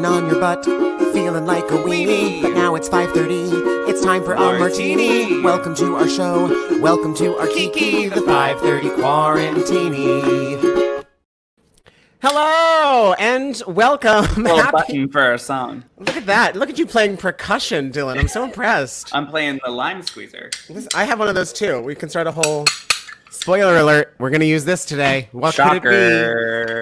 sitting on your butt, feeling like a weenie. But now it's 5:30, it's time for a martini. Welcome to our show, welcome to our Kiki, the 5:30 Quarantini. Hello, and welcome. Little button for our song. Look at that. Look at you playing percussion, Dylan. I'm so impressed. I'm playing the lime squeezer. I have one of those too. We can start a whole... Spoiler alert, we're going to use this today. What Shocker. could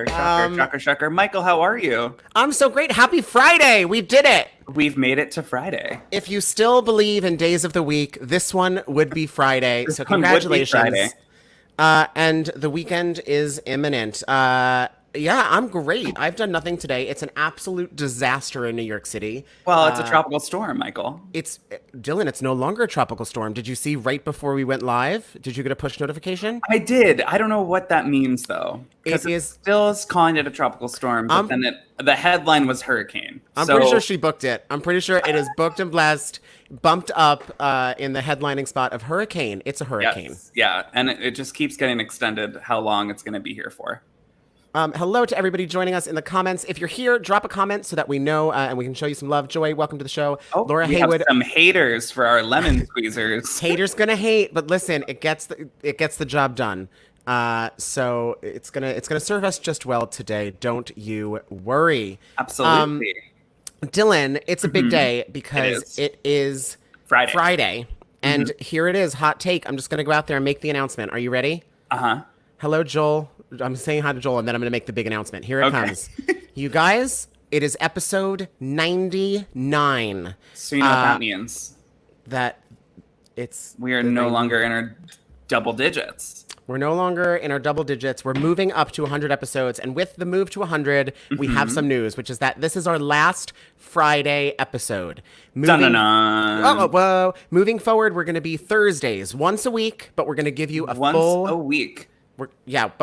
it be? Shocker. Michael, how are you? I'm so great. Happy Friday. We did it. We've made it to Friday. If you still believe in days of the week, this one would be Friday. So congratulations. Friday. And the weekend is imminent. Yeah, I'm great. I've done nothing today. It's an absolute disaster in New York City. Well, it's a tropical storm, Michael. Dylan, it's no longer a tropical storm. Did you see right before we went live? Did you get a push notification? I did. I don't know what that means, though. It is still calling it a tropical storm, but then the headline was hurricane. I'm pretty sure she booked it. I'm pretty sure it is booked and blessed, bumped up in the headlining spot of hurricane. It's a hurricane. Yes. Yeah, and it just keeps getting extended how long it's going to be here for. Hello to everybody joining us in the comments. If you're here, drop a comment so that we know and we can show you some love. Joy, welcome to the show. Oh, Laura we Haywood. Have some haters for our lemon squeezers. Haters gonna hate, but listen, it gets the job done. So it's gonna serve us just well today. Don't you worry. Absolutely. Dylan, it's a big day because it is Friday. And here it is, hot take. I'm just gonna go out there and make the announcement. Are you ready? Hello, Joel. I'm saying hi to Joel, and then I'm going to make the big announcement. Here it comes. You guys, it is episode 99. So you know what that means. We are no longer in our double digits. We're no longer in our double digits. We're moving up to 100 episodes. And with the move to 100, we have some news, which is that this is our last Friday episode. Moving forward, we're going to be Thursdays, once a week, but we're going to give you Once a week. But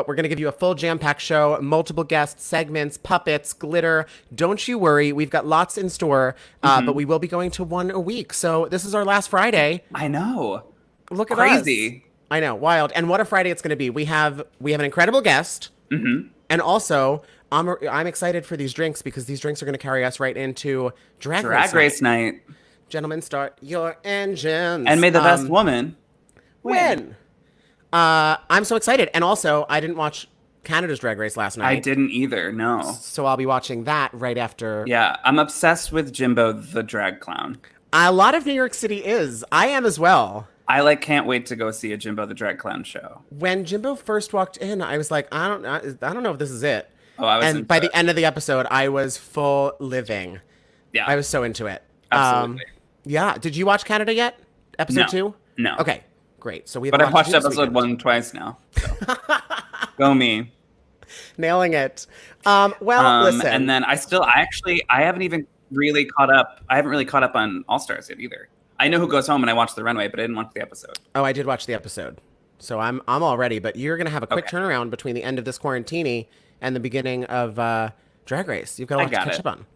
we're going to give you a full jam-packed show, multiple guests, segments, puppets, glitter. Don't you worry. We've got lots in store, but we will be going to one a week. So this is our last Friday. I know. Look at Crazy. us. I know. Wild. And what a Friday it's going to be. We have an incredible guest. And also, I'm excited for these drinks because these drinks are going to carry us right into Drag Race night. Gentlemen, start your engines. And may the best woman win. I'm so excited. And also, I didn't watch Canada's Drag Race last night. I didn't either, no. So I'll be watching that right after. Yeah, I'm obsessed with Jimbo the drag clown. A lot of New York City is. I am as well. I can't wait to go see a Jimbo the drag clown show. When Jimbo first walked in, I was like, I don't know if this is it. And by the end of the episode, I was full living. Yeah. I was so into it. Absolutely. Yeah. Did you watch Canada yet? Episode 2? No. Okay. Great. So I've watched episode 1 twice now. So. Go me. Nailing it. Listen. And then I haven't even really caught up. I haven't really caught up on All Stars yet either. I know who goes home and I watched the runway, but I didn't watch the episode. Oh, I did watch the episode. So I'm all ready, but you're going to have a quick turnaround between the end of this Quarantini and the beginning of Drag Race. You've got a lot to catch up on.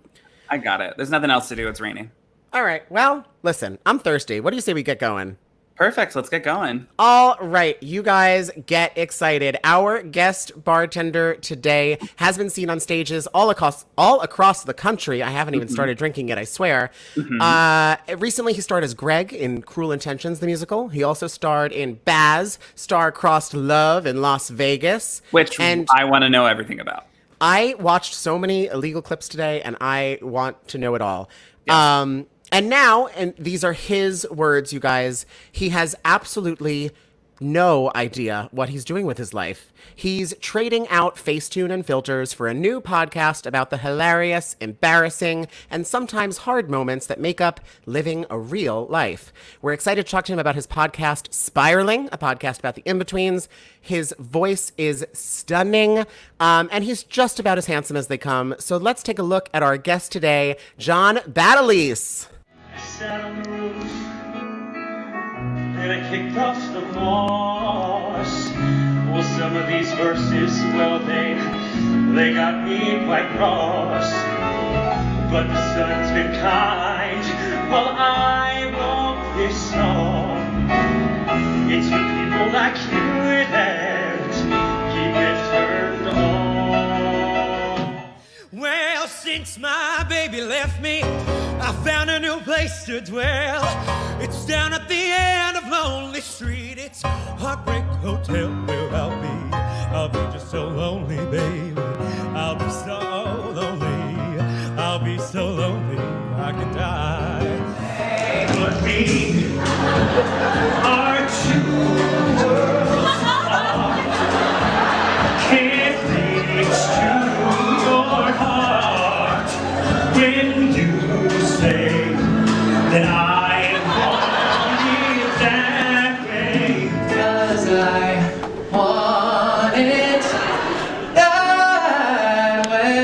I got it. There's nothing else to do. It's raining. All right. Well, listen, I'm thirsty. What do you say we get going? Perfect. Let's get going. All right, you guys get excited. Our guest bartender today has been seen on stages all across the country. I haven't even started drinking yet, I swear. Recently, he starred as Greg in Cruel Intentions, the musical. He also starred in Baz, Star-Crossed Love in Las Vegas. Which I want to know everything about. I watched so many illegal clips today, and I want to know it all. Yes. And now, and these are his words, you guys, he has absolutely no idea what he's doing with his life. He's trading out Facetune and filters for a new podcast about the hilarious, embarrassing, and sometimes hard moments that make up living a real life. We're excited to talk to him about his podcast, Spiraling, a podcast about the inbetweens. His voice is stunning, and he's just about as handsome as they come. So let's take a look at our guest today, JOHN BATTAGLIESE. Sat on the roof and I kicked off the moss. Well, some of these verses, well, they got me quite cross. But the sun's been kind while I wrote this song. It's for people like you that keep it turned on. Well, since my baby left me, I found a new place to dwell. It's down at the end of Lonely Street. It's Heartbreak Hotel where I'll be. I'll be just so lonely, baby. I'll be so lonely. I'll be so lonely I could die. But me are two worlds apart. Can't reach to your heart when you say that I want it that way. 'Cause I want it that way.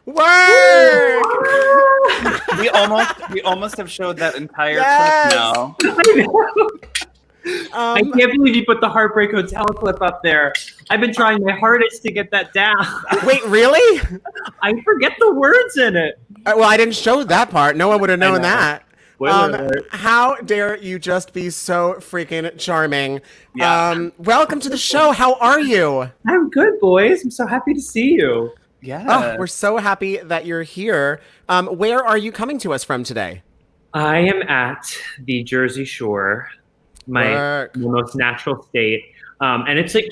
Work! We almost have showed that entire Yes! clip now. I can't believe you put the Heartbreak Hotel clip up there. I've been trying my hardest to get that down. Wait, really? I forget the words in it. Well, I didn't show that part. No one would have known know. that. Spoiler alert. How dare you just be so freaking charming? Yeah. Welcome to the show. How are you? I'm good, boys. I'm so happy to see you. Yeah. Oh, we're so happy that you're here. Where are you coming to us from today? I am at the Jersey Shore, my Work. most natural state. And it's like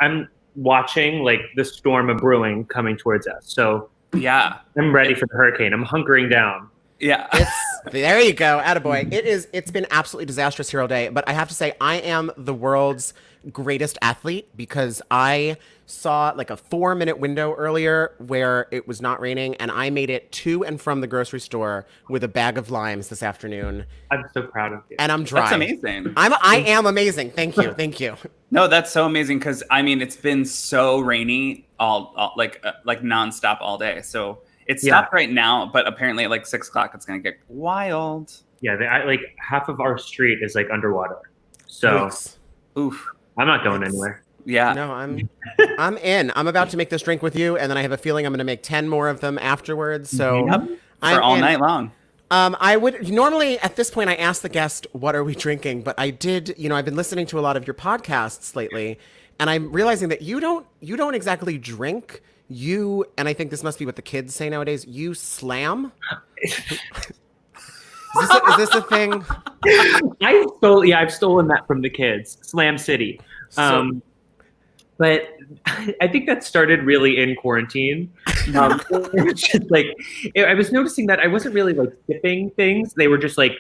I'm watching like the storm of brewing coming towards us. So Yeah. I'm ready for the hurricane. I'm hunkering down. Yeah. There you go, attaboy. It's been absolutely disastrous here all day, but I have to say I am the world's greatest athlete because I saw like a 4-minute window earlier where it was not raining, and I made it to and from the grocery store with a bag of limes this afternoon, I'm so proud of you. and I'm dry. That's amazing. I am amazing. Thank you. Thank you. No, that's so amazing because I mean it's been so rainy all like nonstop all day. So it stopped right now, but apparently at like 6 o'clock it's gonna get wild. Yeah, like half of our street is like underwater. So Yikes. Oof. I'm not going anywhere. Yeah. No, I'm in. I'm about to make this drink with you, and then I have a feeling I'm going to make 10 more of them afterwards. So Yep. For I'm all in. night long. I would normally at this point I ask the guest, what are we drinking? But I did, I've been listening to a lot of your podcasts lately, and I'm realizing that you don't exactly drink. And I think this must be what the kids say nowadays, you slam. Is this a thing? I've stolen that from the kids. Slam City. But I think that started really in quarantine. It's just like I was noticing that I wasn't really like sipping things; they were just like,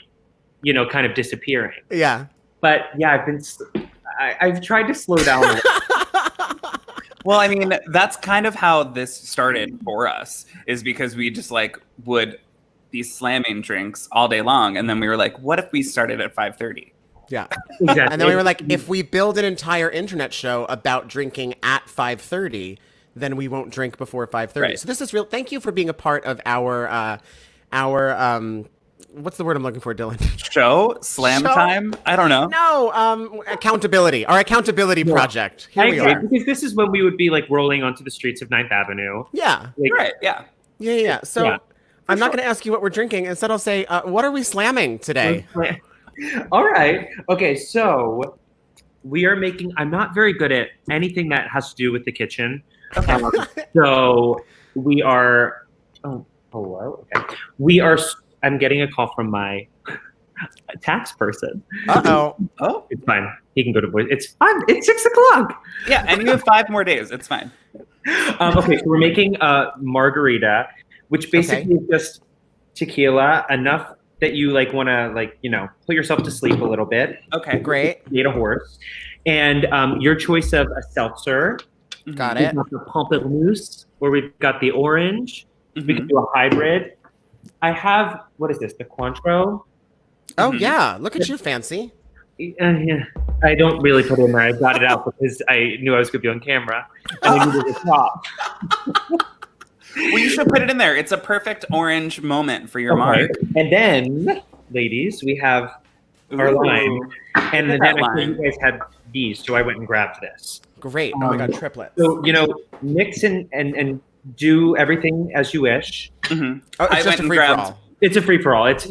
kind of disappearing. Yeah. But yeah, I've tried to slow down. A little. Well, I mean, that's kind of how this started for us, is because we just like would be slamming drinks all day long, and then we were like, what if we started at 5:30? Yeah. Exactly. And then we were like, if we build an entire internet show about drinking at 5:30, then we won't drink before 5:30. Right. So this is real. Thank you for being a part of our what's the word I'm looking for, Dylan? Slam Show? time? I don't know. No, accountability. Our accountability project. Here I we agree, are. because this is when we would be like rolling onto the streets of 9th Avenue. Yeah. Like, Right, yeah. Yeah. So Yeah. I'm not going to ask you what we're drinking. Instead, I'll say, what are we slamming today? All right. Okay, so we are making. I'm not very good at anything that has to do with the kitchen. Okay. So we are. Oh, hello. Okay. We are. I'm getting a call from my tax person. Uh-oh. Oh, It's fine. He can go to voice. It's fine. It's 6 o'clock. yeah. And you have 5 more days. It's fine. Okay, so we're making Margarita, which basically is just tequila, enough that you like want to put yourself to sleep a little bit. Okay. Great. Need a horse, and your choice of a seltzer. Got We've it. got the pamplemousse, or we've got the orange. We can do a hybrid. I have, what is this? The Cointreau. Oh, yeah. Look at you, fancy. Yeah. I don't really put it in there. I got it out because I knew I was going to be on camera, and I needed a top. Well, you should put it in there. It's a perfect orange moment for your mark. And then, ladies, we have our Ooh. lime. And Look then at that I think lime. you guys had these, so I went and grabbed this. Great. Oh, my God. Triplets. So, mix and do everything as you wish. Mhm. Oh, it's I just went a and free-for-all. grabbed- It's a free-for-all. It's,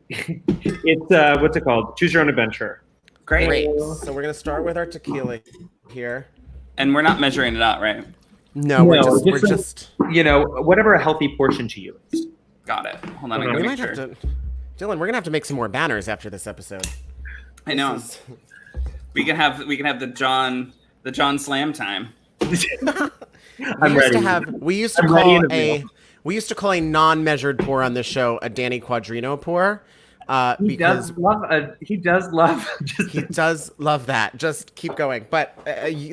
it's, what's it called? Choose your own adventure. Great. Great. So we're going to start with our tequila here. And we're not measuring it out, right? No, we're just like, whatever a healthy portion to you is. Got it. Hold on, I we gotta might make have sure. to. Dylan, we're gonna have to make some more banners after this episode. I know. We can have the John Slam time. I'm ready. We used to call a non-measured pour on this show a Danny Quadrino pour. He does love that. Just keep going. But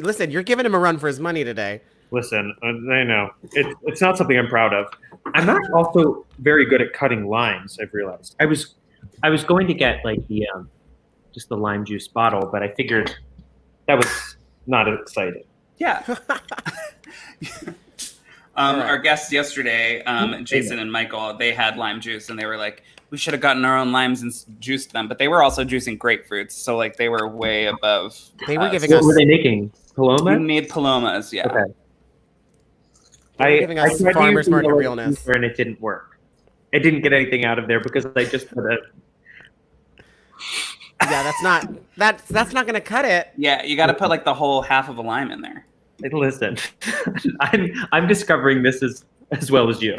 listen, you're giving him a run for his money today. Listen, I know it's not something I'm proud of. I'm not also very good at cutting limes. I've realized. I was going to get like the just the lime juice bottle, but I figured that was not exciting. Yeah. Our guests yesterday, Jason and Michael, they had lime juice, and they were like, we should have gotten our own limes and juiced them. But they were also juicing grapefruits, so like they were way above. They were giving What us. were they making? Paloma? We made palomas, yeah. Okay. They were giving us tried to farmers use market the realness. and it didn't work. I didn't get anything out of there because I just put a. Yeah, that's not gonna cut it. Yeah, you got to put like the whole half of a lime in there. Listen, I'm discovering this as well as you.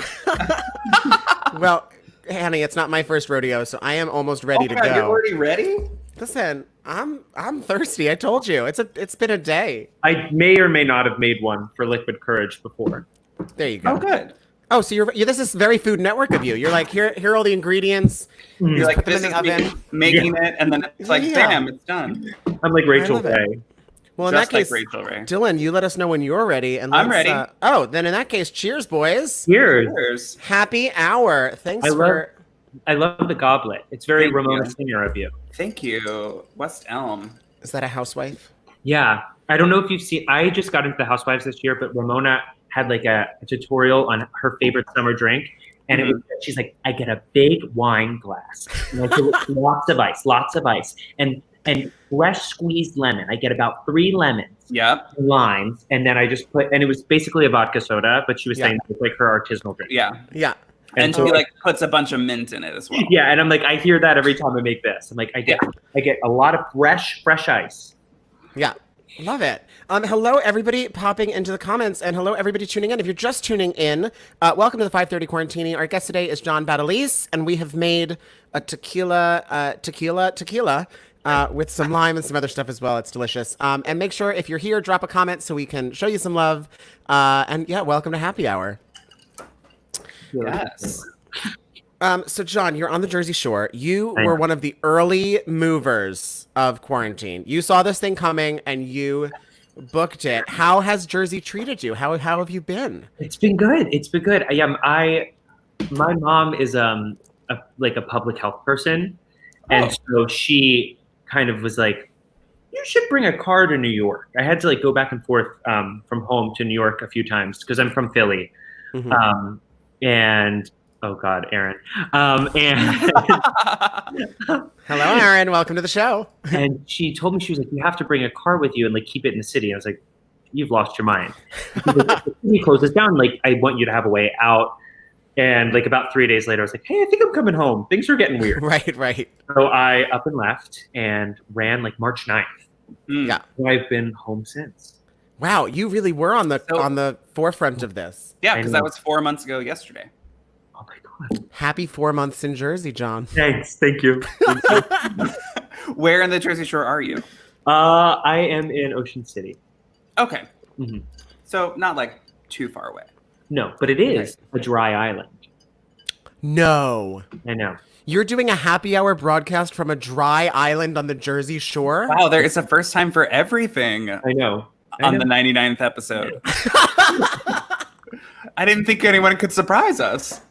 Well, honey, it's not my first rodeo, so I am almost ready to go. You're already ready? Listen, I'm thirsty. I told you. It's been a day. I may or may not have made one for Liquid Courage before. There you go. Oh, good. Oh, so you're this is very Food Network of you. You're like, here are all the ingredients. You're Just like, put them this in is the oven. me making it, and then it's like, Yeah. bam, it's done. I'm like Rachel love it. Ray. Well, in Just that case, like Rachel Ray. Dylan, you let us know when you're ready. And I'm let's, ready. Then in that case, cheers, boys. Cheers. Cheers. Happy hour. Thanks I love the goblet. It's very Thank Ramona you. Singer of you. Thank you. West Elm. Is that a housewife? Yeah. I don't know if you've seen, I just got into the Housewives this year, but Ramona had like a tutorial on her favorite summer drink. And it was, she's like, I get a big wine glass. And I give it lots of ice, and fresh squeezed lemon. I get about 3 lemons. Yep. Limes, and then I just put, and it was basically a vodka soda, but she was saying it was like her artisanal drink. Yeah. Yeah. And so she like puts a bunch of mint in it as well. Yeah, and I'm like, I hear that every time I make this. I'm like, I get a lot of fresh ice. Yeah. Love it. Hello, everybody popping into the comments, and hello, everybody tuning in. If you're just tuning in, welcome to the 5:30 Quarantini. Our guest today is John Battagliesze, and we have made a tequila with some lime and some other stuff as well. It's delicious. And make sure if you're here, drop a comment so we can show you some love. And yeah, welcome to Happy Hour. Yes. So John, you're on the Jersey Shore. You were one of the early movers of quarantine. You saw this thing coming and you booked it. How has Jersey treated you? How have you been? It's been good. My mom is a public health person, and so she kind of was like, you should bring a car to New York. I had to like go back and forth from home to New York a few times because I'm from Philly. Mm-hmm. And oh God, Aaron. And hello, Aaron. Welcome to the show. And she told me, she was like, you have to bring a car with you and like keep it in the city. I was like, you've lost your mind. Like, the city closes down. Like, I want you to have a way out. And like about 3 days later, I was like, hey, I think I'm coming home. Things are getting weird. Right. So I up and left and ran like March 9th. Yeah. So I've been home since. Wow, you really were on the forefront of this. Yeah, because that was 4 months ago yesterday. Oh my God. Happy 4 months in Jersey, John. Thanks. Thank you. Where in the Jersey Shore are you? I am in Ocean City. Okay. Mm-hmm. So not like too far away. No, but it is a dry island. No. I know. You're doing a happy hour broadcast from a dry island on the Jersey Shore? Wow, it's a first time for everything. I know. On the 99th episode. I didn't think anyone could surprise us.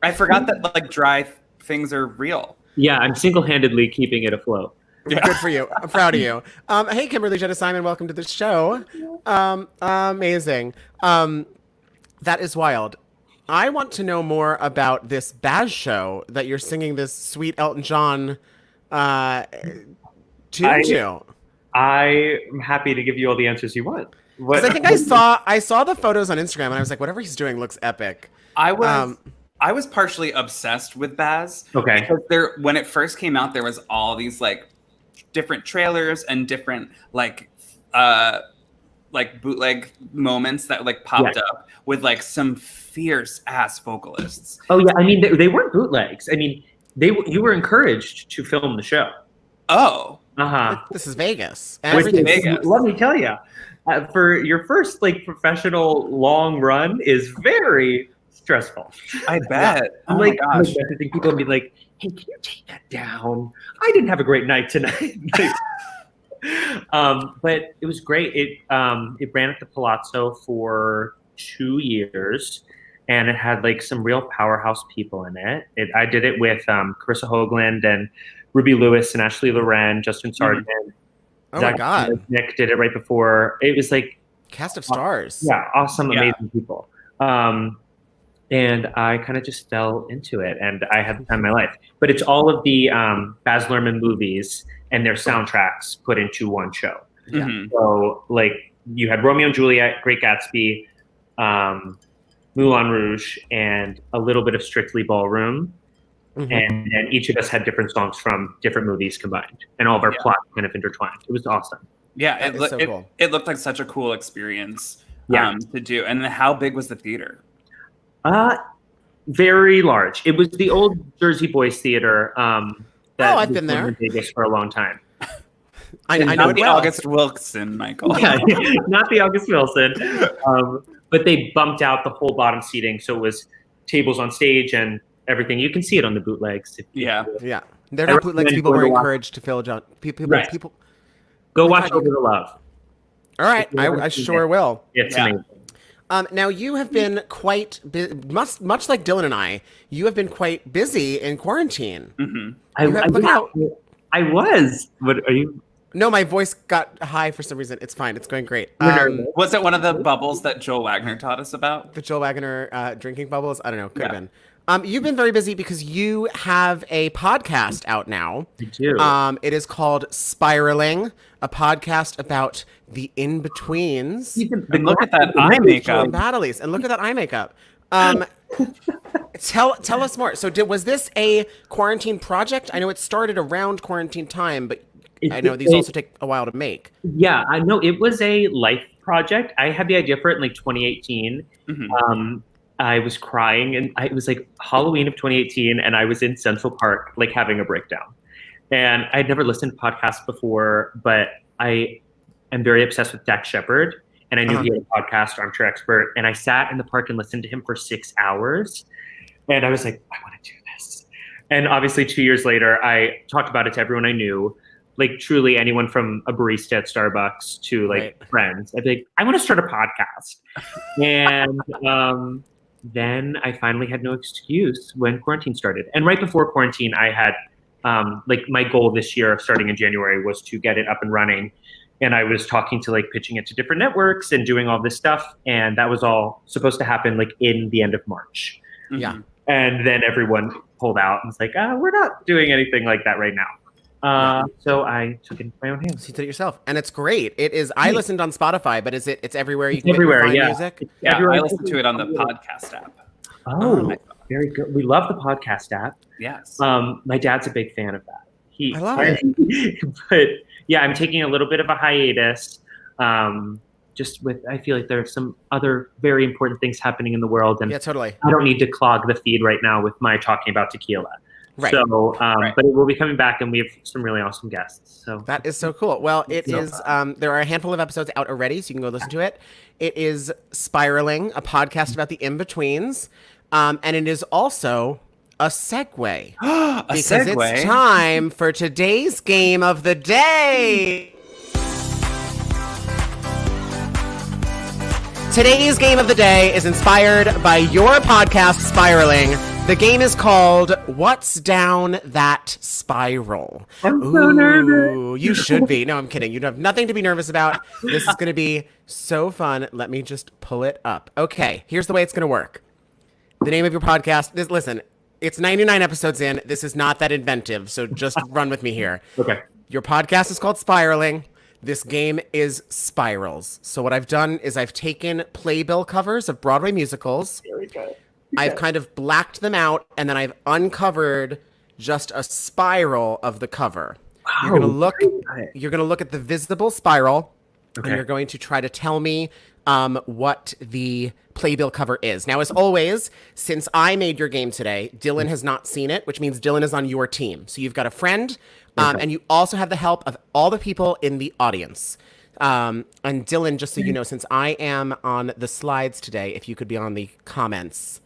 I forgot that like dry things are real. Yeah, I'm single-handedly keeping it afloat. Yeah. Good for you. I'm proud of you. Hey, Kimberly Jenna Simon, welcome to the show. Amazing. That is wild. I want to know more about this Baz show that you're singing this sweet Elton John tune to. I'm happy to give you all the answers you want. Because I think I saw the photos on Instagram and I was like, whatever he's doing looks epic. I was partially obsessed with Baz. Okay. Because when it first came out, there was all these like different trailers and different like like bootleg moments that like popped up with like some fierce ass vocalists. Oh yeah, I mean they weren't bootlegs. I mean you were encouraged to film the show. Oh, This is Vegas. Vegas. Let me tell you, for your first like professional long run is very stressful. I bet. I'm like messaging people and be like, "Hey, can you take that down? I didn't have a great night tonight." But it was great. It ran at the Palazzo for 2 years, and it had like some real powerhouse people in it. I did it with Carissa Hoagland and Ruby Lewis and Ashley Loren, Justin Sargent. Oh my God. Nick did it right before. It was like cast of stars. Yeah, awesome, amazing people. And I kind of just fell into it, and I had the time of my life. But it's all of the Baz Luhrmann movies and their soundtracks put into one show. Mm-hmm. So, like, you had Romeo and Juliet, Great Gatsby, Moulin Rouge, and a little bit of Strictly Ballroom. Mm-hmm. And each of us had different songs from different movies combined, and all of our plots kind of intertwined. It was awesome. Yeah, cool. It looked like such a cool experience to do. And how big was the theater? Very large. It was the old Jersey Boys Theater. I've been there in Vegas for a long time. I know not it the well. August Wilson, Michael. Yeah, not the August Wilson. But they bumped out the whole bottom seating, so it was tables on stage and everything. You can see it on the bootlegs. Yeah. They're not bootlegs. People were encouraged to fill John. People. Go watch Over the Love. All right, I sure will. It's amazing. Now you have been quite much like Dylan and I. You have been quite busy in quarantine. Mm-hmm. I was. What are you? No, my voice got high for some reason. It's fine. It's going great. Was it one of the bubbles that Joel Wagner taught us about? The Joel Wagner drinking bubbles? I don't know. Could have been. You've been very busy because you have a podcast out now. I do. It is called Spiraling, a podcast about the in-betweens. And look at that eye makeup. JOHN Battagliese. And look at that eye makeup. Tell us more. So was this a quarantine project? I know it started around quarantine time, but I know these also take a while to make. Yeah, I know. It was a life project. I had the idea for it in like 2018. Mm-hmm. I was crying, and it was like Halloween of 2018, and I was in Central Park, like having a breakdown. And I'd never listened to podcasts before, but I am very obsessed with Dax Shepard, and I knew he had a podcast, Armchair Expert, and I sat in the park and listened to him for 6 hours, and I was like, I want to do this. And obviously 2 years later, I talked about it to everyone I knew, like truly anyone from a barista at Starbucks to like friends. I'd be like, I want to start a podcast. And then I finally had no excuse when quarantine started. And right before quarantine, I had like my goal this year, starting in January, was to get it up and running. And I was talking to like pitching it to different networks and doing all this stuff. And that was all supposed to happen like in the end of March. Yeah. And then everyone pulled out and was like, we're not doing anything like that right now. So I took it into my own hands. So you did it yourself, and it's great. It is. I listened on Spotify, but it's everywhere. You it's can everywhere. find Yeah, music. Yeah, I listened to it on the podcast app. Oh, very good. We love the podcast app. Yes. My dad's a big fan of that. I love it. But yeah, I'm taking a little bit of a hiatus. Just with, I feel like there are some other very important things happening in the world, and totally. I don't need to clog the feed right now with my talking about tequila. Right. So, but it will be coming back, and we have some really awesome guests. So that is so cool. Well, it is. There are a handful of episodes out already, so you can go listen to it. It is Spiraling, a podcast about the in-betweens, and it is also a segue. Because it's time for today's game of the day. Today's game of the day is inspired by your podcast, Spiraling. The game is called What's Down That Spiral? I'm so nervous. You should be. No, I'm kidding. You have nothing to be nervous about. This is going to be so fun. Let me just pull it up. Okay, here's the way it's going to work. The name of your podcast, listen, it's 99 episodes in. This is not that inventive, so just run with me here. Okay. Your podcast is called Spiraling. This game is spirals. So what I've done is I've taken playbill covers of Broadway musicals. There we go. I've kind of blacked them out, and then I've uncovered just a spiral of the cover. Wow, You're gonna look at the visible spiral, And you're going to try to tell me what the playbill cover is. Now, as always, since I made your game today, Dylan has not seen it, which means Dylan is on your team. So you've got a friend, and you also have the help of all the people in the audience. And Dylan, just so you know, since I am on the slides today, if you could be on the comments.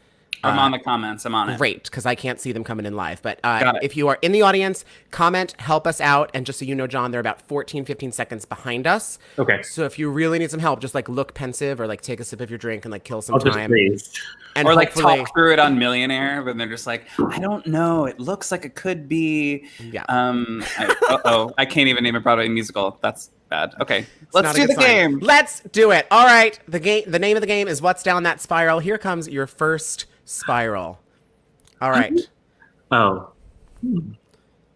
I'm on the comments. I'm on it. Great, because I can't see them coming in live. But if you are in the audience, comment, help us out. And just so you know, John, they're about 14, 15 seconds behind us. Okay. So if you really need some help, just like look pensive or like take a sip of your drink and like kill some time. And or like talk through it on Millionaire, when they're just like, I don't know. It looks like it could be. Yeah. I can't even name a Broadway musical. That's bad. Okay. Let's do the game. Let's do it. All right. The name of the game is What's Down That Spiral. Here comes your first spiral. All right. Oh.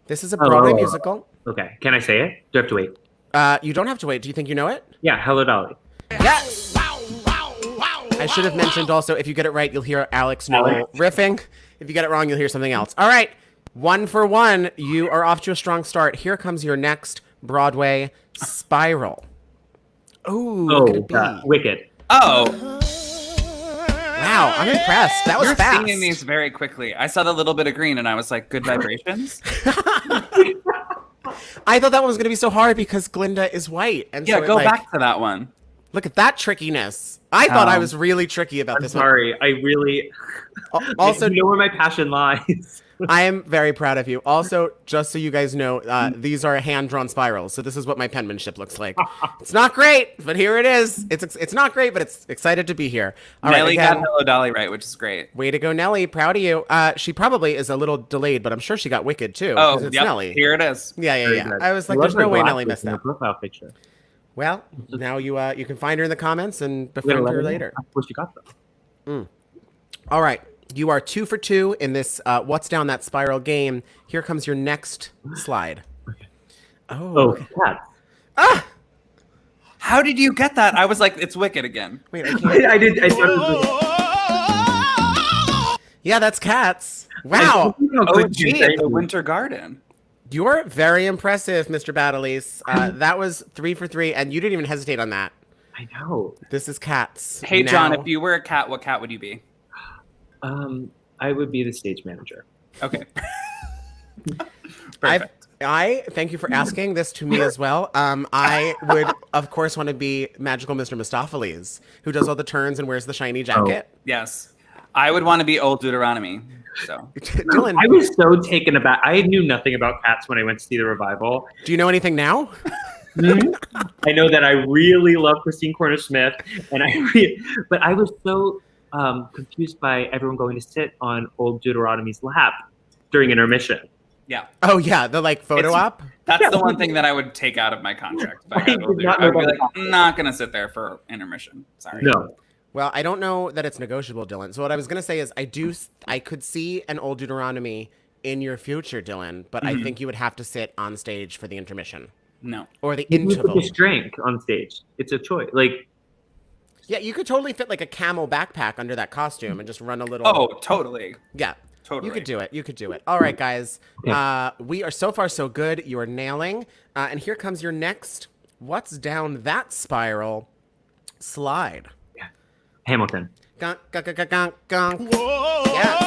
This is a Broadway musical. Okay. Can I say it? Do I have to wait? You don't have to wait. Do you think you know it? Yeah. Hello, Dolly. Yes. I should have mentioned also, if you get it right, you'll hear Alex Newell riffing. If you get it wrong, you'll hear something else. All right. 1 for 1. You are off to a strong start. Here comes your next Broadway spiral. Ooh, what could it be? Wicked. Oh. Wow, I'm impressed. That was You're fast. singing these very quickly. I saw the little bit of green and I was like, good vibrations. I thought that one was going to be so hard because Glinda is white. And Yeah, so go back to that one. Look at that trickiness. I thought I was really tricky about this sorry. I really... Also, you know where my passion lies. I am very proud of you. Also, just so you guys know, these are hand-drawn spirals. So this is what my penmanship looks like. It's not great, but here it is. It's not great, but it's excited to be here. All Nelly right, again, got Hello Dolly right, which is great. Way to go, Nelly. Proud of you. She probably is a little delayed, but I'm sure she got Wicked, too. Oh, it's yep. Nelly. Here it is. Yeah. I was like, there's no way Nelly missed that. Profile picture. Well, now you can find her in the comments and befriend her later. Of course you got them. All right. You are 2 for 2 in this What's Down That Spiral game. Here comes your next slide. Okay. Oh. Cat. Ah! How did you get that? I was like, it's Wicked again. Wait, I can't. I did. I thought it was... Yeah, that's Cats. Wow. Oh, gee, at the Winter Garden. You're very impressive, Mr. Battlelise. That was 3 for 3, and you didn't even hesitate on that. I know. This is Cats. Hey, Now, John, if you were a cat, what cat would you be? I would be the stage manager. Okay. Perfect. I thank you for asking this to me as well. I would, of course, want to be magical Mr. Mistopheles, who does all the turns and wears the shiny jacket. Yes. I would want to be Old Deuteronomy. So Dylan, I was so taken aback. I knew nothing about Cats when I went to see the revival. do you know anything now? I know that I really love Christine Cornish-Smith, and but I was so confused by everyone going to sit on Old Deuteronomy's lap during intermission. yeah. Oh yeah, the like photo op. That's the one thing that I would take out of my contract. If I got Old Deuteronomy. I would be like, I'm not going to sit there for intermission. Sorry. No. Well, I don't know that it's negotiable, Dylan. So what I was gonna say is, I could see an Old Deuteronomy in your future, Dylan, but I think you would have to sit on stage for the intermission. No. Or the You interval. put this drink on stage. It's a choice. Like, Yeah, you could totally fit like a camel backpack under that costume and just run a little. Oh, totally. Yeah. Totally. You could do it. You could do it. All right, guys. We are so far so good. You are nailing. And here comes your next What's Down That Spiral slide. Hamilton. Gunk, gunk, gunk, gunk, gunk. Yes.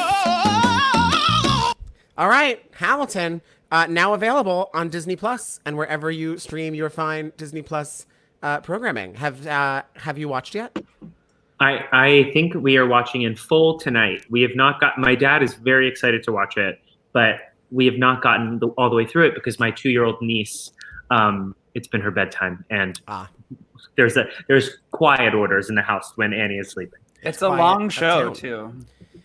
All right, Hamilton, now available on Disney Plus and wherever you stream your fine Disney Plus programming. Have you watched yet? I think we are watching in full tonight. We have not got. My dad is very excited to watch it, but we have not gotten all the way through it because my 2-year-old niece. It's been her bedtime, and there's quiet orders in the house when Annie is sleeping. It's a long show, too.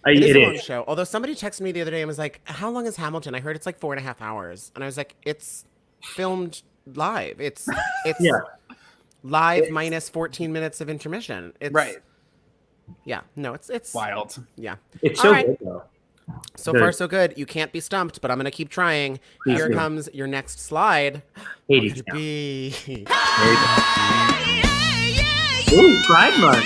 It is a long show. Although somebody texted me the other day and was like, how long is Hamilton? I heard it's like 4.5 hours. And I was like, it's filmed live. It's live minus 14 minutes of intermission. It's, Right. Yeah. No, it's Wild. Yeah. It's so good, though. So far, so good. You can't be stumped, but I'm going to keep trying. Please Here do. comes your next slide. Hades What could it Town. be? Ooh, Pride Month.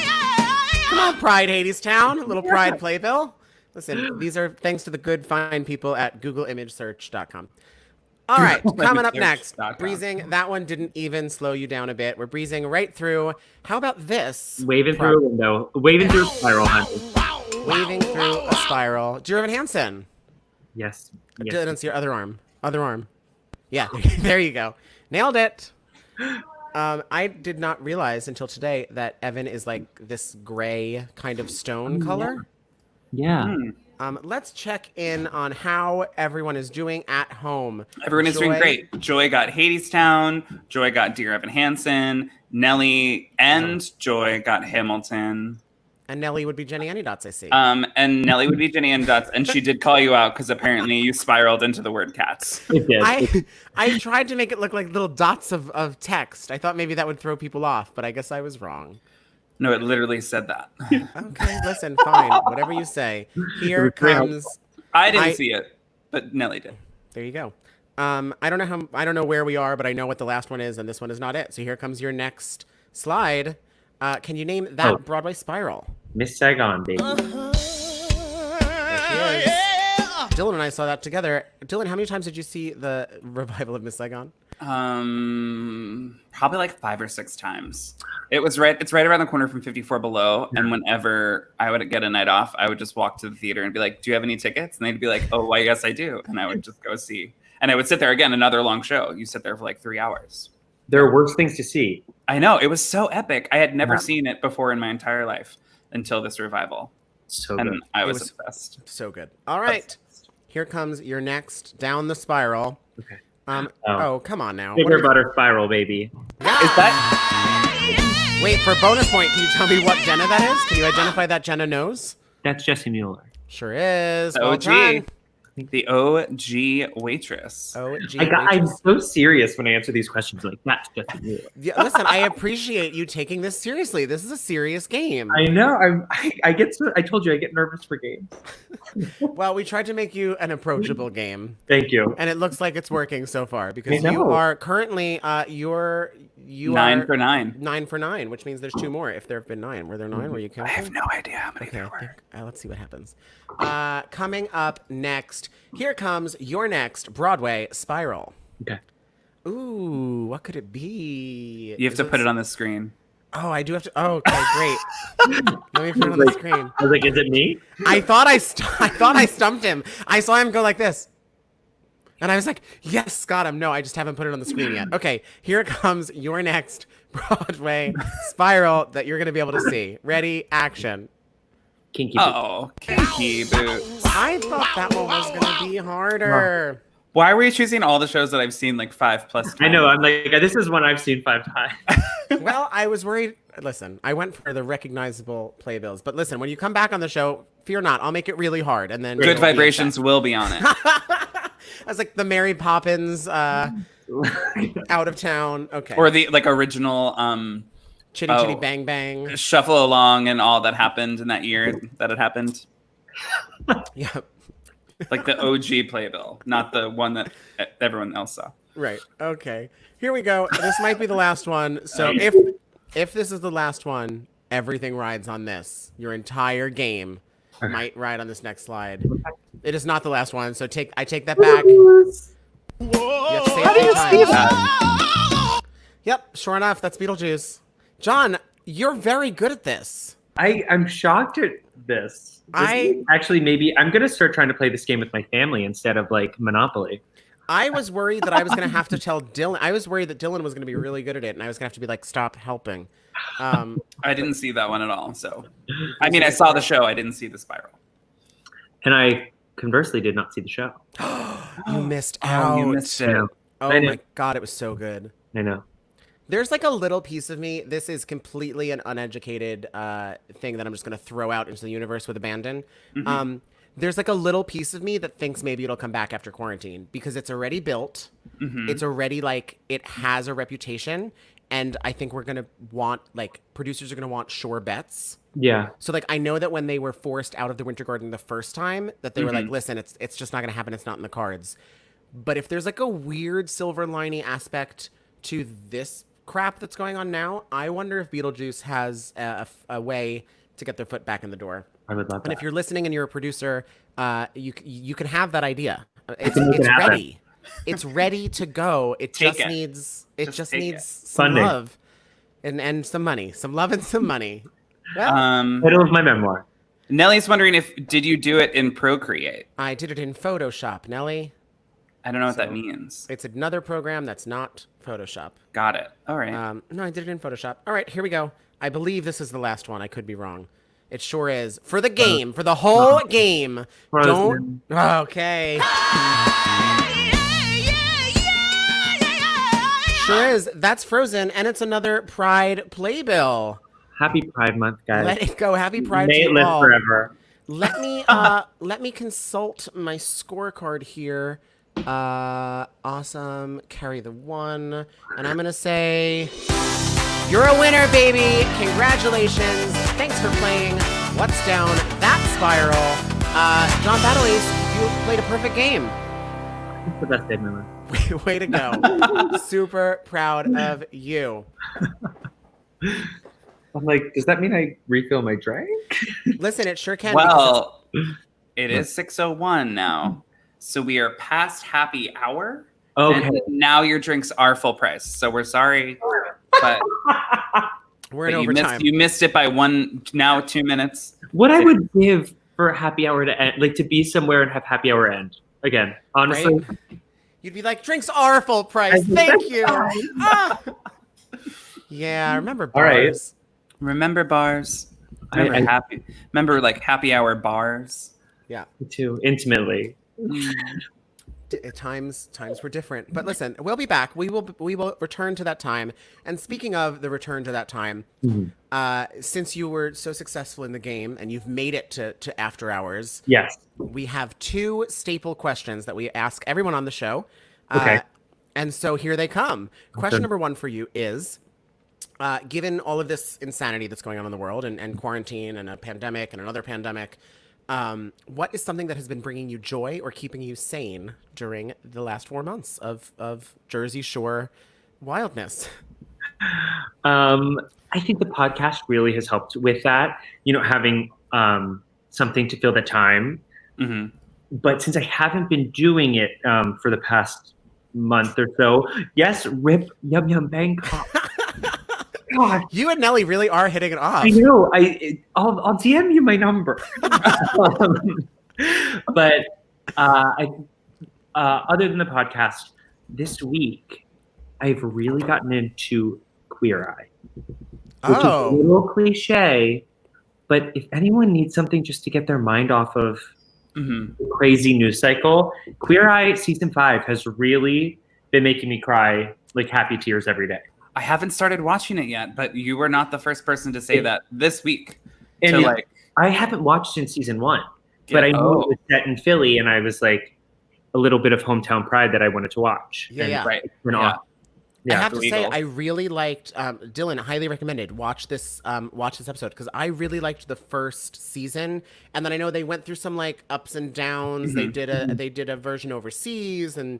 Come on, Pride Hadestown. A little Pride playbill. Listen, these are thanks to the good, fine people at GoogleImageSearch.com. All right, coming up Search next, dot com. breezing. That one didn't even slow you down a bit. We're breezing right through. How about this? Waving through a window. Waving through a spiral, honey. Waving through a spiral. Dear Evan Hansen. Yes. That's your other arm. Other arm. Yeah, there you go. Nailed it. I did not realize until today that Evan is like this gray kind of stone color. Yeah. Let's check in on how everyone is doing at home. Everyone is doing Joy? great. Joy got Hadestown. Joy got Dear Evan Hansen. Nellie and Joy got Hamilton. And Nelly would be Jenny Anydots, I see. And Nellie would be Jenny and Dots, and she did call you out because apparently you spiraled into the word cats. It did. I tried to make it look like little dots of text. I thought maybe that would throw people off, but I guess I was wrong. No, it literally said that. Okay, listen, fine. Whatever you say. Here comes... I didn't see it, but Nellie did. There you go. I don't know where we are, but I know what the last one is, and this one is not it. So here comes your next slide. Can you name that Broadway spiral? Miss Saigon, baby. There she is. Dylan and I saw that together. Dylan, how many times did you see the revival of Miss Saigon? Probably like 5 or 6 times. It's right around the corner from 54 Below. And whenever I would get a night off, I would just walk to the theater and be like, do you have any tickets? And they'd be like, oh, why, yes, I do. And I would just go see. And I would sit there again, another long show. You sit there for like 3 hours. There are worse things to see. I know. It was so epic. I had never seen it before in my entire life until this revival. So And good. I was obsessed. So good. All right. Here comes your next down the spiral. Okay. Oh, come on now. Bigger butter spiral, baby. Is that Wait, for bonus point, can you tell me what Jenna that is? Can you identify that Jenna knows? That's Jesse Mueller. Sure is. the Well OG? done. The OG waitress. OG I'm waitress. so serious when I answer these questions. Like, that's Jesse Mueller. Yeah, listen, I appreciate you taking this seriously. This is a serious game. I know. I get so. I told you I get nervous for games. Well, we tried to make you an approachable game, Thank you. and it looks like it's working so far because I you know. are currently you 9 are for 9. 9 for 9, which means there's 2 more. If there have been 9, were there 9? Were you I counting? have no idea how many Okay, there were. let's see what happens. Coming up next, here comes your next Broadway spiral. Okay. Ooh, what could it be? You have to put it on the screen. Oh, I do have to. Oh, okay, great. Let me put it on the screen. I was like, is it me? I thought I stumped him. I saw him go like this. And I was like, yes, got him. No, I just haven't put it on the screen yet. Okay, here comes your next Broadway spiral that you're going to be able to see. Ready, action. Kinky Boots. Oh, Kinky Boots. I thought that one was going to be harder. Why were you choosing all the shows that I've seen like 5+ times? I know. I'm like, this is one I've seen 5 times. Well, I was worried. Listen, I went for the recognizable playbills. But listen, when you come back on the show, fear not. I'll make it really hard. And then Good Vibrations will be on it. I was like the Mary Poppins out of town. Okay. Or the like original Chitty Chitty Bang Bang. Shuffle Along and all that happened in that year that it happened. Yeah. Like the OG playbill, not the one that everyone else saw. Right. Okay. Here we go. This might be the last one. So if this is the last one, everything rides on this. Your entire game might ride on this next slide. It is not the last one, so I take that back. You have to say it 3 times. Yep, sure enough, that's Beetlejuice. John, you're very good at this. I'm shocked at this. Actually, maybe I'm gonna start trying to play this game with my family instead of like Monopoly. I was worried that I was going to have to tell Dylan. I was worried that Dylan was going to be really good at it, and I was going to have to be like, stop helping. I didn't see that one at all. So, I mean, I saw the show. I didn't see the spiral. And I conversely did not see the show. You missed out. Oh, you missed it. Oh I know. my God, it was so good. I know. There's like a little piece of me. This is completely an uneducated thing that I'm just going to throw out into the universe with abandon. Mm-hmm. There's like a little piece of me that thinks maybe it'll come back after quarantine because it's already built. Mm-hmm. It's already like it has a reputation. And I think we're going to want like producers are going to want sure bets. Yeah. So like I know that when they were forced out of the Winter Garden the first time that they were like, listen, it's just not going to happen. It's not in the cards. But if there's like a weird silver lining aspect to this crap that's going on now, I wonder if Beetlejuice has a way to get their foot back in the door. I would love that. And if you're listening and you're a producer, you can have that idea. It's make it happen. ready. It's ready to go. It Take just it. needs Just take needs it. some Funding. love and some money. Some love and some money. Well, Title of my memoir. Nellie's wondering did you do it in Procreate? I did it in Photoshop, Nelly. I don't know what that means. It's another program that's not Photoshop. Got it. All right. No, I did it in Photoshop. All right, here we go. I believe this is the last one. I could be wrong. It sure is. For the game, for the whole game. Frozen. Don't. Okay. Sure is. That's Frozen, and it's another Pride playbill. Happy Pride Month, guys. Let it go. Happy Pride May to it you live all. forever. Let me consult my scorecard here. Awesome. Carry the 1. And I'm gonna say you're a winner, baby. Congratulations. Thanks for playing What's Down That Spiral. John Battlie's, you played a perfect game. It's the best day of my life. Way to go. Super proud of you. I'm like, does that mean I refill my drink? Listen, it sure can. Well, it is 6:01 now. So we are past happy hour. Okay. And now your drinks are full price. So we're sorry. But, we're in but overtime. you missed it by 2 minutes. What I would give for a happy hour to end, like to be somewhere and have happy hour end. Again, honestly. Right? You'd be like, drinks are full price. Thank you. Ah. Yeah, I remember bars. All right. Remember bars? Remember like happy hour bars? Yeah. Me too, intimately. Times were different. But listen, we'll be back. We will return to that time. And speaking of the return to that time, since you were so successful in the game and you've made it to after hours, Yes. we have 2 staple questions that we ask everyone on the show. Okay. And so here they come. Question number 1 for you is, given all of this insanity that's going on in the world and quarantine and a pandemic and another pandemic, what is something that has been bringing you joy or keeping you sane during the last 4 months of Jersey Shore wildness? I think the podcast really has helped with that, having something to fill the time. Mm-hmm. But since I haven't been doing it for the past month or so, yes, rip Yum Yum Bangkok. God, You and Nelly really are hitting it off. I know. I'll DM you my number. But other than the podcast, this week I've really gotten into Queer Eye, which is a little cliche. But if anyone needs something just to get their mind off of the crazy news cycle, Queer Eye season 5 has really been making me cry like happy tears every day. I haven't started watching it yet, but you were not the first person to say that this week. And I haven't watched since season 1, but I knew it was set in Philly, and I was like a little bit of hometown pride that I wanted to watch. Yeah. Right. Yeah. I have to say, I really liked Dylan. Highly recommended. Watch this episode because I really liked the first season, and then I know they went through some like ups and downs. They did a version overseas, and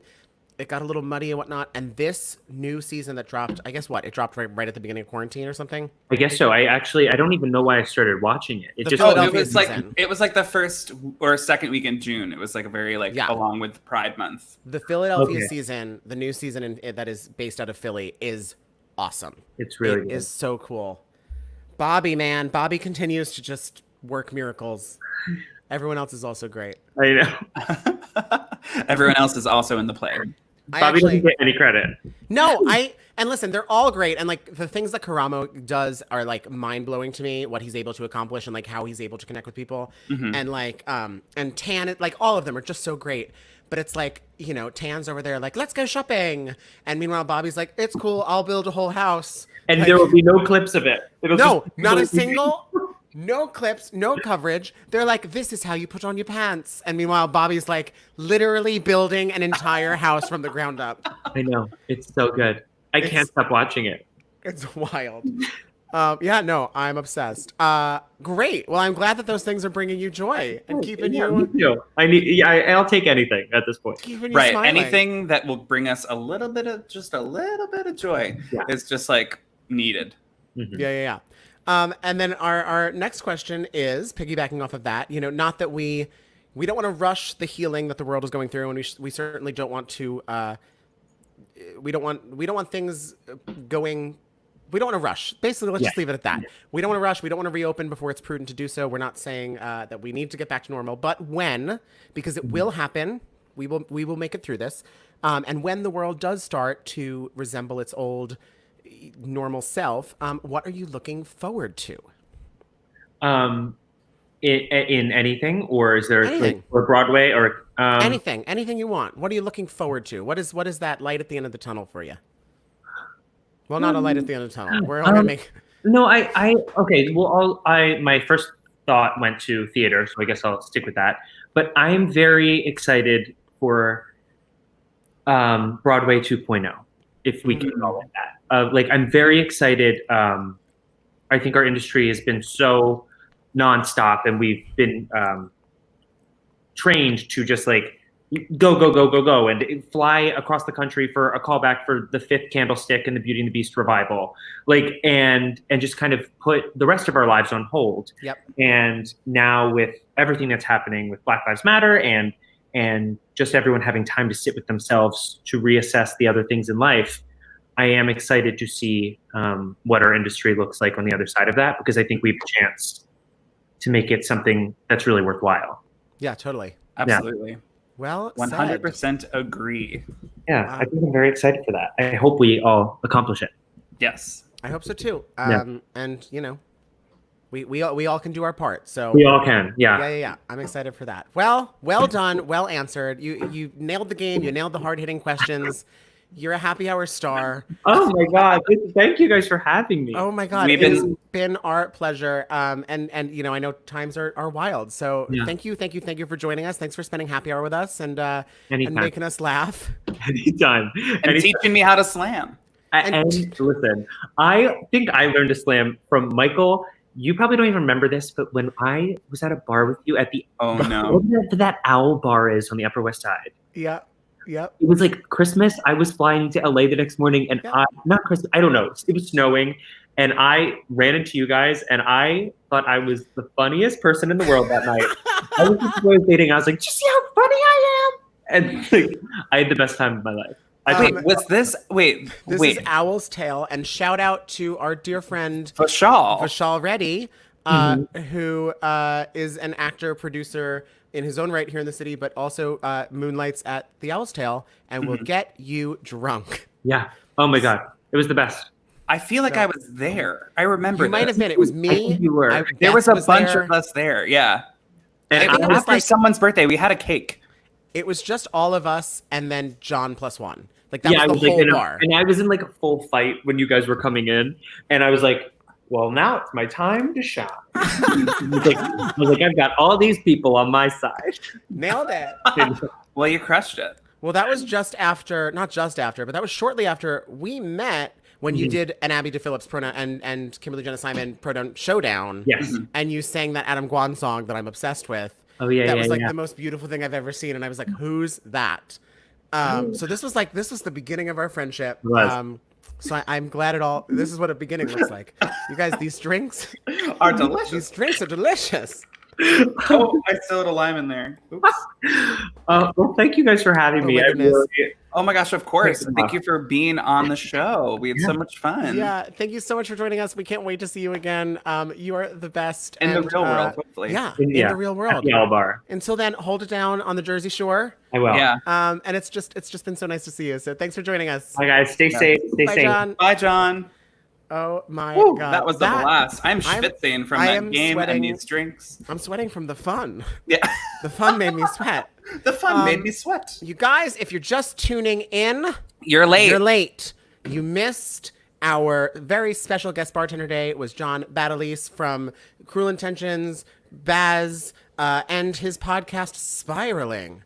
it got a little muddy and whatnot. And this new season that dropped, I guess it dropped right at the beginning of quarantine or something. I guess so. I don't even know why I started watching it. It was like the first or second week in June. It was like a very along with Pride Month. The Philadelphia season, the new season that is based out of Philly, is awesome. It's really It good. is so cool. Bobby continues to just work miracles. Everyone else is also great. I know. Everyone else is also in the play. Bobby doesn't get any credit. No, and listen, they're all great, and like the things that Karamo does are like mind blowing to me. What he's able to accomplish and like how he's able to connect with people, and like and Tan, like all of them are just so great. But it's like, Tan's over there like, let's go shopping, and meanwhile Bobby's like, it's cool, I'll build a whole house, And like, there will be no clips of it. not a single. No clips, no coverage. They're like, this is how you put on your pants. And meanwhile, Bobby's like literally building an entire house from the ground up. I know. It's so good. I can't stop watching it. It's wild. I'm obsessed. Great. Well, I'm glad that those things are bringing you joy and keeping Me too. I'll take anything at this point. keeping you Right. smiling. Anything that will bring us a little bit of joy is just like needed. Mhm. Yeah. And then our next question is piggybacking off of that. Not that we We don't want to rush the healing that the world is going through, and we certainly don't want to. We don't want things going. We don't want to rush. Basically, let's just leave it at that. We don't want to rush. We don't want to reopen before it's prudent to do so. We're not saying that we need to get back to normal, but when, because it will happen, we will make it through this. And when the world does start to resemble its old normal self, what are you looking forward to? In anything, or is there Anything. or Broadway or Anything you want. What are you looking forward to? What is that light at the end of the tunnel for you? Well, not a light at the end of the tunnel. We're all gonna make. No, okay. Well, my first thought went to theater, so I guess I'll stick with that. But I'm very excited for Broadway 2.0, if we can call it that. Like, I'm very excited. I think our industry has been so nonstop, and we've been trained to just like go and fly across the country for a callback for the 5th Candlestick and the Beauty and the Beast revival, like and just kind of put the rest of our lives on hold. Yep. And now with everything that's happening with Black Lives Matter and just everyone having time to sit with themselves to reassess the other things in life, I am excited to see what our industry looks like on the other side of that, because I think we have a chance to make it something that's really worthwhile. Yeah, totally. Absolutely. Yeah. Well, 100% agree. Yeah, I think I'm very excited for that. I hope we all accomplish it. Yes. I hope so too. And you know, we all can do our part. So we all can. Yeah. Yeah. I'm excited for that. Well done. Well answered. You nailed the game. You nailed the hard-hitting questions. You're a happy hour star. Oh my God. Thank you guys for having me. Oh my God. It's been our pleasure. And you know, I know times are wild. So thank you for joining us. Thanks for spending happy hour with us and making us laugh. Anytime. And teaching me how to slam. And listen, I think I learned to slam from Michael. You probably don't even remember this, but when I was at a bar with you at the whatever that Owl bar is on the Upper West Side. Yeah. Yep. It was like Christmas. I was flying to LA the next morning, and not Christmas. I don't know. It was snowing, and I ran into you guys, and I thought I was the funniest person in the world that night. I was just dating. I was like, "Do you see how funny I am?" And like, I had the best time of my life. This is Owl's Tale, and shout out to our dear friend Vishal Reddy, who is an actor, producer in his own right here in the city, but also moonlights at the Owl's Tale and will get you drunk. Yeah. Oh my God. It was the best. I feel like I was there. I remember you might have been. It was me. I think you were. There was a bunch of us there. Yeah. And after someone's birthday, we had a cake. It was just all of us and then John plus one. Like that was the whole bar. And I was in like a full fight when you guys were coming in. And I was like, well, now it's my time to shine. I was like, I've got all these people on my side. Nailed it. Well, you crushed it. Well, that was not just after, but that was shortly after we met when you did an Abby DePhillips pronoun and Kimberly Jenna Simon pronoun showdown. Yes. And you sang that Adam Guan song that I'm obsessed with. Oh, yeah. That was like the most beautiful thing I've ever seen. And I was like, who's that? So this was the beginning of our friendship. So I'm glad this is what a beginning looks like. You guys, these drinks are delicious. These drinks are delicious. Oh, I still had a lime in there. Oops. Well, thank you guys for having me. Oh my gosh, of course. Thank you for being on the show. We had so much fun. Yeah, thank you so much for joining us. We can't wait to see you again. You are the best. In the real world, hopefully. Yeah, in the real world. At the Owl Bar. Until then, hold it down on the Jersey Shore. I will. Yeah. And it's just been so nice to see you. So thanks for joining us. Bye, guys. Stay safe. Stay safe. John. Bye, John. Oh my God. That was the blast. I'm schwitzing from that game and these drinks. I'm sweating from the fun. Yeah. The fun made me sweat. The fun made me sweat. You guys, if you're just tuning in, you're late. You're late. You missed our very special guest bartender day. It was John Battagliese from Cruel Intentions, Baz, and his podcast Spiraling,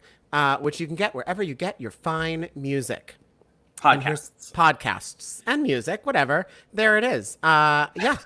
which you can get wherever you get your fine music. Podcasts and music, whatever. There it is. Yeah.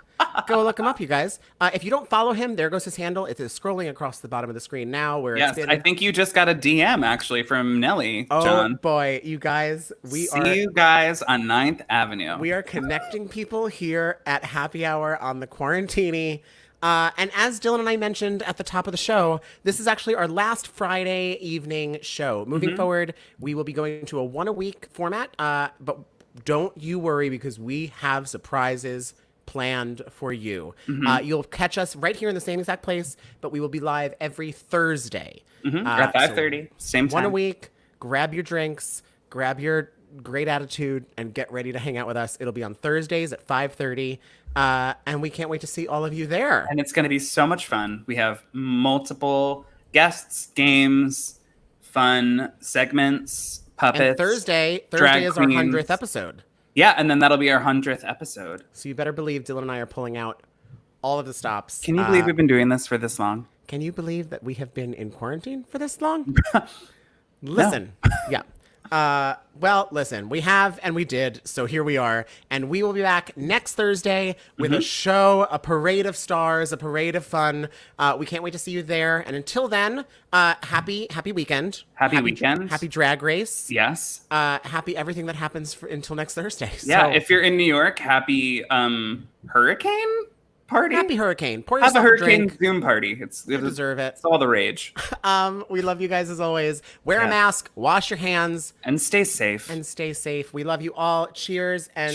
Go look him up, you guys. If you don't follow him, there goes his handle. It is scrolling across the bottom of the screen now. Yes, I think you just got a DM actually from Nelly, John. Oh boy, you guys. See you guys on 9th Avenue. We are connecting people here at Happy Hour on the Quarantini. And as Dylan and I mentioned at the top of the show, this is actually our last Friday evening show. Moving forward, we will be going to a one-a-week format, but don't you worry because we have surprises planned for you. You'll catch us right here in the same exact place, but we will be live every Thursday. At 5:30, same time. One a week, grab your drinks, grab your great attitude, and get ready to hang out with us. It'll be on Thursdays at 5:30. And we can't wait to see all of you there. And it's going to be so much fun. We have multiple guests, games, fun segments, puppets. And Thursday drag is our queens. 100th episode. Yeah, and then that'll be our 100th episode. So you better believe Dylan and I are pulling out all of the stops. Can you believe we've been doing this for this long? Can you believe that we have been in quarantine for this long? Listen. Yeah. Well, listen, we have and we did, so here we are. And we will be back next Thursday with a show, a parade of stars, a parade of fun. We can't wait to see you there. And until then, happy weekend. Happy weekend. Happy drag race. Yes. Happy everything that happens until next Thursday. Yeah, So, if you're in New York, happy hurricane party. happy hurricane. Pour Have a yourself a hurricane drink. Zoom party. You deserve it. It's all the rage. We love you guys as always. Wear a Yeah. mask, wash your hands, And stay safe. and stay safe. We love you all. Cheers and